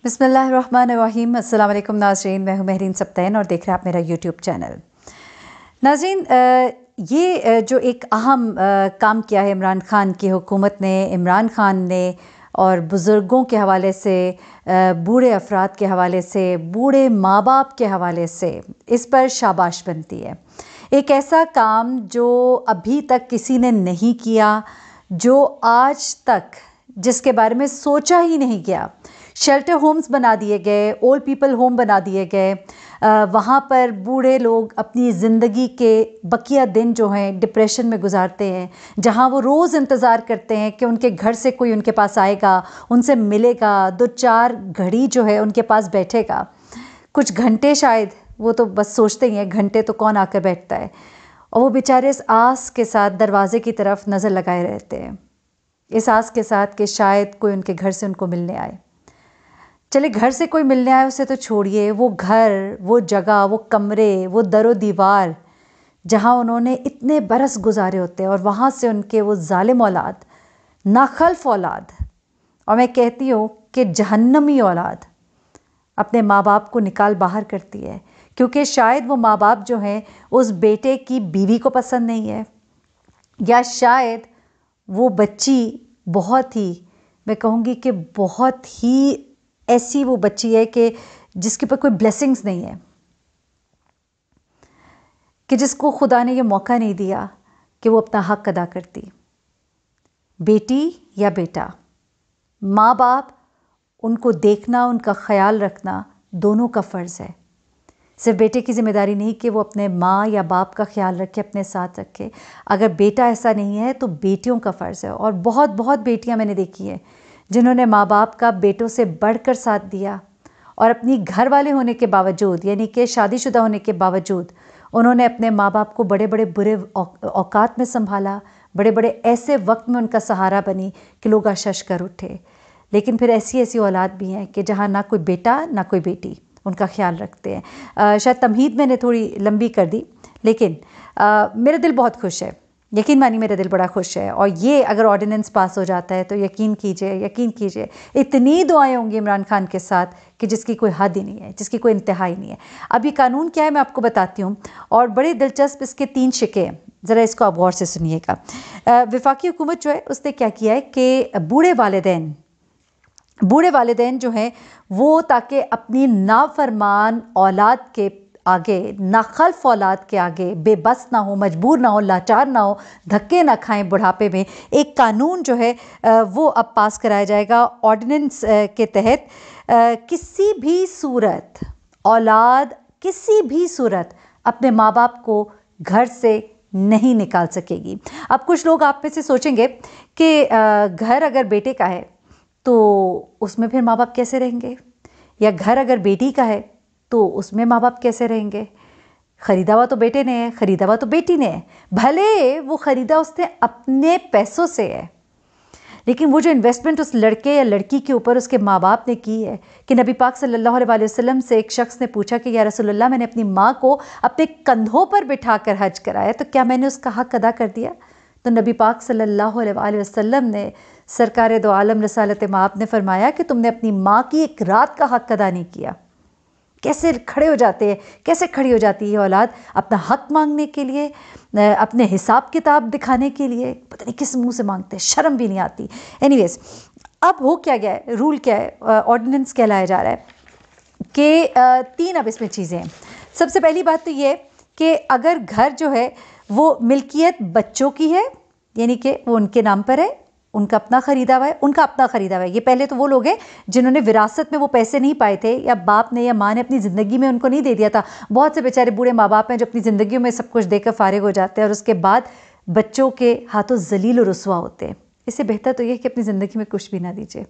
बिस्मिल्लाहिर्रहमानिर्रहीम। अस्सलाम वालेकुम नाज़रीन, मैं हूँ महरीन सब्तैन और देख रहे हैं आप मेरा यूट्यूब चैनल। नाज़रीन, ये जो एक अहम काम किया है इमरान खान की हुकूमत ने, इमरान खान ने, और बुज़ुर्गों के हवाले से, बूढ़े अफराद के हवाले से, बूढ़े माँ बाप के हवाले से, इस पर शाबाश बनती है। एक ऐसा काम जो अभी तक किसी ने नहीं किया, जो आज तक जिसके बारे में सोचा ही नहीं गया। शेल्टर होम्स बना दिए गए, ओल्ड पीपल होम बना दिए गए, वहाँ पर बूढ़े लोग अपनी ज़िंदगी के बकिया दिन जो हैं डिप्रेशन में गुजारते हैं, जहाँ वो रोज़ इंतज़ार करते हैं कि उनके घर से कोई उनके पास आएगा, उनसे मिलेगा, 2-4 घड़ी जो है उनके पास बैठेगा, कुछ घंटे शायद, वो तो बस सोचते ही हैं घंटे तो कौन आकर बैठता है, और वो बेचारे इस आस के साथ दरवाजे की तरफ नज़र लगाए रहते हैं, इस आस के साथ कि शायद कोई उनके घर से उनको मिलने आए। चले घर से कोई मिलने आए उसे तो छोड़िए, वो घर, वो जगह, वो कमरे, वो दरो दीवार जहाँ उन्होंने इतने बरस गुजारे होते हैं, और वहाँ से उनके वो जालिम औलाद, नाखल्फ औलाद, और मैं कहती हूँ कि जहन्नमी औलाद अपने माँ बाप को निकाल बाहर करती है, क्योंकि शायद वो माँ बाप जो हैं उस बेटे की बीवी को पसंद नहीं है, या शायद वो बच्ची बहुत ही, मैं कहूँगी कि बहुत ही ऐसी वो बच्ची है कि जिसके ऊपर कोई ब्लेसिंग्स नहीं है, कि जिसको खुदा ने ये मौका नहीं दिया कि वो अपना हक अदा करती। बेटी या बेटा, माँ बाप, उनको देखना, उनका ख्याल रखना दोनों का फ़र्ज़ है। सिर्फ बेटे की ज़िम्मेदारी नहीं कि वो अपने माँ या बाप का ख्याल रखे, अपने साथ रखे। अगर बेटा ऐसा नहीं है तो बेटियों का फ़र्ज़ है, और बहुत बहुत बेटियाँ मैंने देखी हैं जिन्होंने माँ बाप का बेटों से बढ़कर साथ दिया, और अपनी घर वाले होने के बावजूद, यानी कि शादीशुदा होने के बावजूद, उन्होंने अपने माँ बाप को बड़े बड़े बुरे औकात में संभाला, बड़े बड़े ऐसे वक्त में उनका सहारा बनी कि लोग आशश कर उठे। लेकिन फिर ऐसी ऐसी औलाद भी हैं कि जहाँ ना कोई बेटा ना कोई बेटी उनका ख्याल रखते हैं। शायद तमहीद मैंने थोड़ी लंबी कर दी, लेकिन मेरा दिल बहुत खुश है, यकीन मानिए मेरा दिल बड़ा खुश है। और ये अगर ऑर्डिनेंस पास हो जाता है तो यकीन कीजिए इतनी दुआएं होंगी इमरान खान के साथ कि जिसकी कोई हद ही नहीं है, जिसकी कोई इंतहा ही नहीं है। अब ये कानून क्या है मैं आपको बताती हूँ, और बड़े दिलचस्प इसके 3 शिके हैं, ज़रा इसको आप गौर से सुनिएगा। वफाकी हुकूमत जो है उसने क्या किया है कि बूढ़े वालिदैन जो हैं वो, ताकि अपनी नाफरमान औलाद के आगे, नाखल्फ औलाद के आगे बेबस ना हो, मजबूर ना हो, लाचार ना हो, धक्के ना खाएं बुढ़ापे में, एक कानून जो है वो अब पास कराया जाएगा ऑर्डिनेंस के तहत। किसी भी सूरत औलाद किसी भी सूरत अपने माँ बाप को घर से नहीं निकाल सकेगी। अब कुछ लोग आप में से सोचेंगे कि घर अगर बेटे का है तो उसमें फिर माँ बाप कैसे रहेंगे, या घर अगर बेटी का है तो उसमें माँ बाप कैसे रहेंगे। ख़रीदा हुआ तो बेटे ने है, ख़रीदा हुआ तो बेटी ने है, भले वो ख़रीदा उसने अपने पैसों से है, लेकिन वो जो इन्वेस्टमेंट उस लड़के या लड़की के ऊपर उसके माँ बाप ने की है, कि नबी पाक सल्लल्लाहु अलैहि वसल्लम से एक शख्स ने पूछा कि या रसूलल्लाह, मैंने अपनी माँ को अपने कंधों पर बिठा कर हज कराया, तो क्या मैंने उसका हक अदा कर दिया? तो नबी पाक सल्लल्लाहु अलैहि वसल्लम ने, सरकार दो आलम रसालत माप ने फरमाया कि तुमने अपनी माँ की एक रात का हक अदा नहीं किया। कैसे खड़े हो जाते हैं, कैसे खड़ी हो जाती है औलाद अपना हक मांगने के लिए, अपने हिसाब किताब दिखाने के लिए, पता नहीं किस मुंह से मांगते हैं, शर्म भी नहीं आती। एनीवेज, अब हो क्या गया है, रूल क्या है, ऑर्डिनेंस क्या लाया जा रहा है कि 3 अब इसमें चीज़ें हैं। सबसे पहली बात तो ये कि अगर घर जो है वो मिल्कियत बच्चों की है, यानी कि वो उनके नाम पर है, उनका अपना ख़रीदा हुआ है, ये पहले तो वो लोग हैं जिन्होंने विरासत में वो पैसे नहीं पाए थे, या बाप ने या माँ ने अपनी ज़िंदगी में उनको नहीं दे दिया था। बहुत से बेचारे बूढ़े माँ बाप हैं जो अपनी ज़िंदगी में सब कुछ देकर फारिग हो जाते हैं, और उसके बाद बच्चों के हाथों जलील और रुसवा होते हैं। इससे बेहतर तो ये कि अपनी ज़िंदगी में कुछ भी ना दीजिए,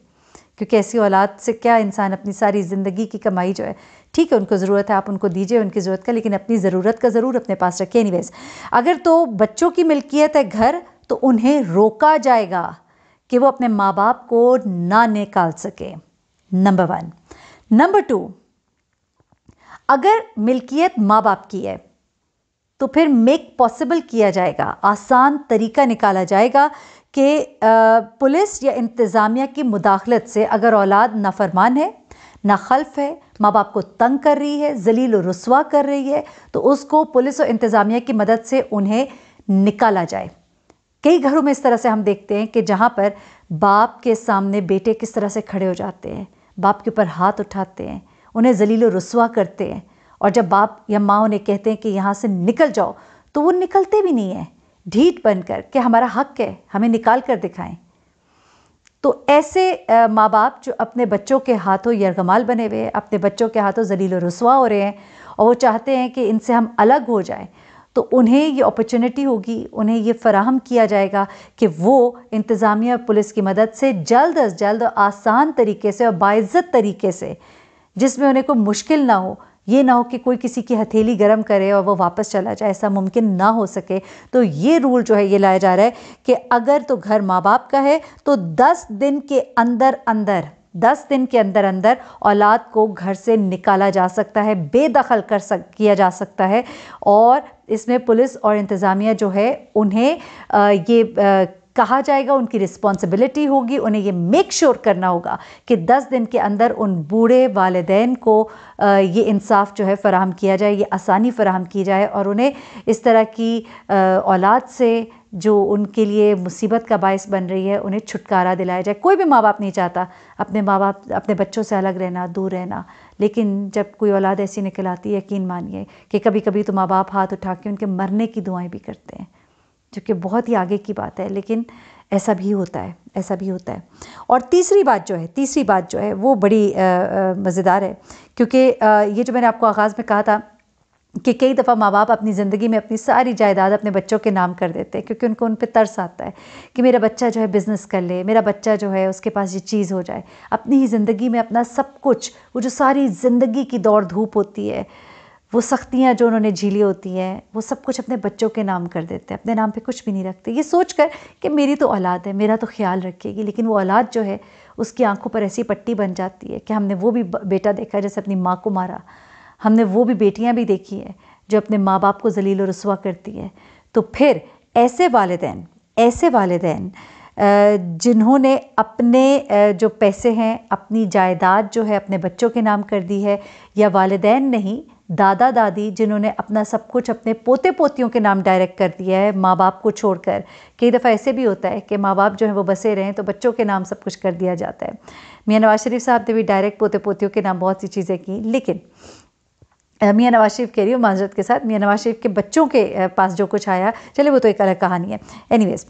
क्योंकि ऐसी औलाद से क्या इंसान अपनी सारी ज़िंदगी की कमाई जो है, ठीक है उनको ज़रूरत है, आप उनको दीजिए उनकी ज़रूरत का, लेकिन अपनी ज़रूरत का ज़रूर अपने पास रखिए। एनीवेज, अगर तो बच्चों की मिल्कियत है घर, तो उन्हें रोका जाएगा कि वो अपने माँ बाप को ना निकाल सके, नंबर 1। नंबर 2, अगर मिल्कियत माँ बाप की है तो फिर मेक पॉसिबल किया जाएगा, आसान तरीका निकाला जाएगा कि पुलिस या इंतज़ामिया की मुदाखलत से अगर औलाद नाफरमान है, नाखल्फ है, माँ बाप को तंग कर रही है, जलील और रुस्वा कर रही है, तो उसको पुलिस और इंतज़ामिया की मदद से उन्हें निकाला जाए। कई घरों में इस तरह से हम देखते हैं कि जहाँ पर बाप के सामने बेटे किस तरह से खड़े हो जाते हैं, बाप के ऊपर हाथ उठाते हैं, उन्हें जलील और रुस्वा करते हैं, और जब बाप या माँ उन्हें कहते हैं कि यहाँ से निकल जाओ तो वो निकलते भी नहीं हैं, ढीठ बनकर कि हमारा हक है, हमें निकाल कर दिखाएं। तो ऐसे माँ बाप जो अपने बच्चों के हाथों यरगमाल बने हुए हैं, अपने बच्चों के हाथों जलील और रुस्वा हो रहे हैं, और वो चाहते हैं कि इनसे हम अलग हो जाएं, तो उन्हें ये अपॉर्चुनिटी होगी, उन्हें ये फराहम किया जाएगा कि वो इंतज़ामिया और पुलिस की मदद से जल्द अज जल्द और आसान तरीके से और बाइज़्ज़त तरीके से, जिसमें उन्हें कोई मुश्किल ना हो, ये ना हो कि कोई किसी की हथेली गर्म करे और वो वापस चला जाए, ऐसा मुमकिन ना हो सके। तो ये रूल जो है ये लाया जा रहा है कि अगर तो घर माँ बाप का है तो 10 दिन के अंदर अंदर औलाद को घर से निकाला जा सकता है, बेदखल किया जा सकता है, और इसमें पुलिस और इंतज़ामिया जो है उन्हें कहा जाएगा, उनकी रिस्पॉन्सिबिलिटी होगी, उन्हें ये मेक श्योर करना होगा कि 10 दिन के अंदर उन बूढ़े वालिदैन को ये इंसाफ जो है फ़राहम किया जाए, ये आसानी फ़राहम की जाए, और उन्हें इस तरह की औलाद से जो उनके लिए मुसीबत का बायस बन रही है, उन्हें छुटकारा दिलाया जाए। कोई भी माँ बाप नहीं चाहता अपने बच्चों से अलग रहना, दूर रहना, लेकिन जब कोई औलाद ऐसी निकल आती है, यकीन मानिए कि कभी कभी तो माँ बाप हाथ उठा के उनके मरने की दुआएं भी करते हैं, जो कि बहुत ही आगे की बात है, लेकिन ऐसा भी होता है। और तीसरी बात जो है वो बड़ी मज़ेदार है, क्योंकि ये जो मैंने आपको आगाज़ में कहा था कि कई दफ़ा माँ बाप अपनी ज़िंदगी में अपनी सारी जायदाद अपने बच्चों के नाम कर देते हैं, क्योंकि उनको उन पे तरस आता है कि मेरा बच्चा जो है बिज़नेस कर ले, मेरा बच्चा जो है उसके पास ये चीज़ हो जाए। अपनी ही ज़िंदगी में अपना सब कुछ, वो जो सारी ज़िंदगी की दौड़ धूप होती है, वो सख्तियाँ जो उन्होंने झीली होती हैं, वो सब कुछ अपने बच्चों के नाम कर देते हैं, अपने नाम पे कुछ भी नहीं रखते, ये सोचकर कि मेरी तो औलाद है, मेरा तो ख्याल रखेगी। लेकिन वो औलाद जो है उसकी आंखों पर ऐसी पट्टी बन जाती है कि हमने वो भी बेटा देखा जैसे अपनी माँ को मारा, हमने वो भी बेटियाँ भी देखी हैं जो अपने माँ बाप को जलील और रुस्वा करती है। तो फिर ऐसे वालिदैन जिन्होंने अपने जो पैसे हैं, अपनी जायदाद जो है अपने बच्चों के नाम कर दी है, या वालिदैन नहीं, दादा दादी जिन्होंने अपना सब कुछ अपने पोते पोतियों के नाम डायरेक्ट कर दिया है माँ बाप को छोड़कर। कई दफ़ा ऐसे भी होता है कि माँ बाप जो है वो बसे रहें तो बच्चों के नाम सब कुछ कर दिया जाता है। मियाँ नवाज शरीफ साहब ने भी डायरेक्ट पोते पोतियों के नाम बहुत सी चीज़ें की, लेकिन मियाँ नवाज शरीफ कह रही हूँ माजरत के साथ, मियाँ नवाज शरीफ के बच्चों के पास जो कुछ आया, चलिए वो तो एक अलग कहानी है। एनीवेज़,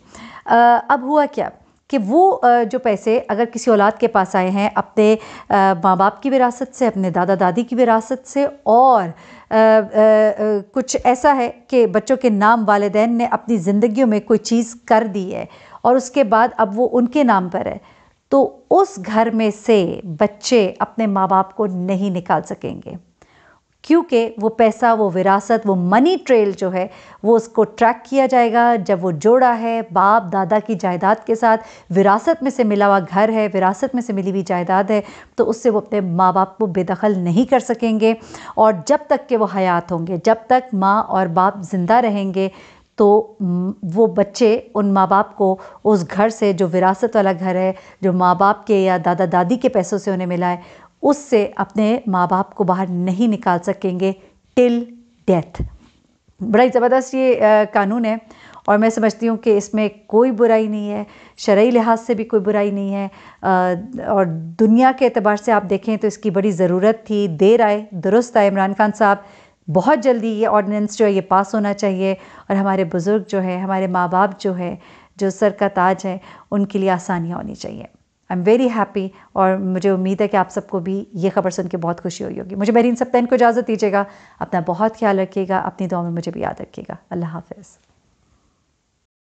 अब हुआ क्या कि वो जो पैसे अगर किसी औलाद के पास आए हैं अपने माँ बाप की विरासत से, अपने दादा दादी की विरासत से, और कुछ ऐसा है कि बच्चों के नाम वालिदैन ने अपनी ज़िंदगियों में कोई चीज़ कर दी है और उसके बाद अब वो उनके नाम पर है, तो उस घर में से बच्चे अपने माँ बाप को नहीं निकाल सकेंगे, क्योंकि वो पैसा, वो विरासत, वो मनी ट्रेल जो है वो उसको ट्रैक किया जाएगा। जब वो जोड़ा है बाप दादा की जायदाद के साथ, विरासत में से मिला हुआ घर है, विरासत में से मिली हुई जायदाद है, तो उससे वो अपने माँ बाप को बेदखल नहीं कर सकेंगे। और जब तक के वो हयात होंगे, जब तक माँ और बाप ज़िंदा रहेंगे, तो वो बच्चे उन माँ बाप को उस घर से, जो विरासत वाला घर है, जो माँ बाप के या दादा दादी के पैसों से उन्हें मिला है, उससे अपने माँ बाप को बाहर नहीं निकाल सकेंगे टिल डेथ। बड़ा ही ज़बरदस्त ये कानून है, और मैं समझती हूँ कि इसमें कोई बुराई नहीं है, शरई लिहाज से भी कोई बुराई नहीं है, और दुनिया के एतबार से आप देखें तो इसकी बड़ी ज़रूरत थी। देर आए दुरुस्त आए। इमरान खान साहब, बहुत जल्दी ये ऑर्डिनेंस जो है ये पास होना चाहिए, और हमारे बुज़ुर्ग जो है, हमारे माँ बाप जो है, जो सर का ताज है, उनके लिए आसानियाँ होनी चाहिए। आई एम वेरी हैप्पी, और मुझे उम्मीद है कि आप सबको भी ये खबर सुन के बहुत खुशी हुई होगी। मुझे मेरीन सप्तान को इजाज़त दीजिएगा। अपना बहुत ख्याल रखिएगा, अपनी दुआ में मुझे भी याद रखिएगा। अल्लाह हाफ़िज़।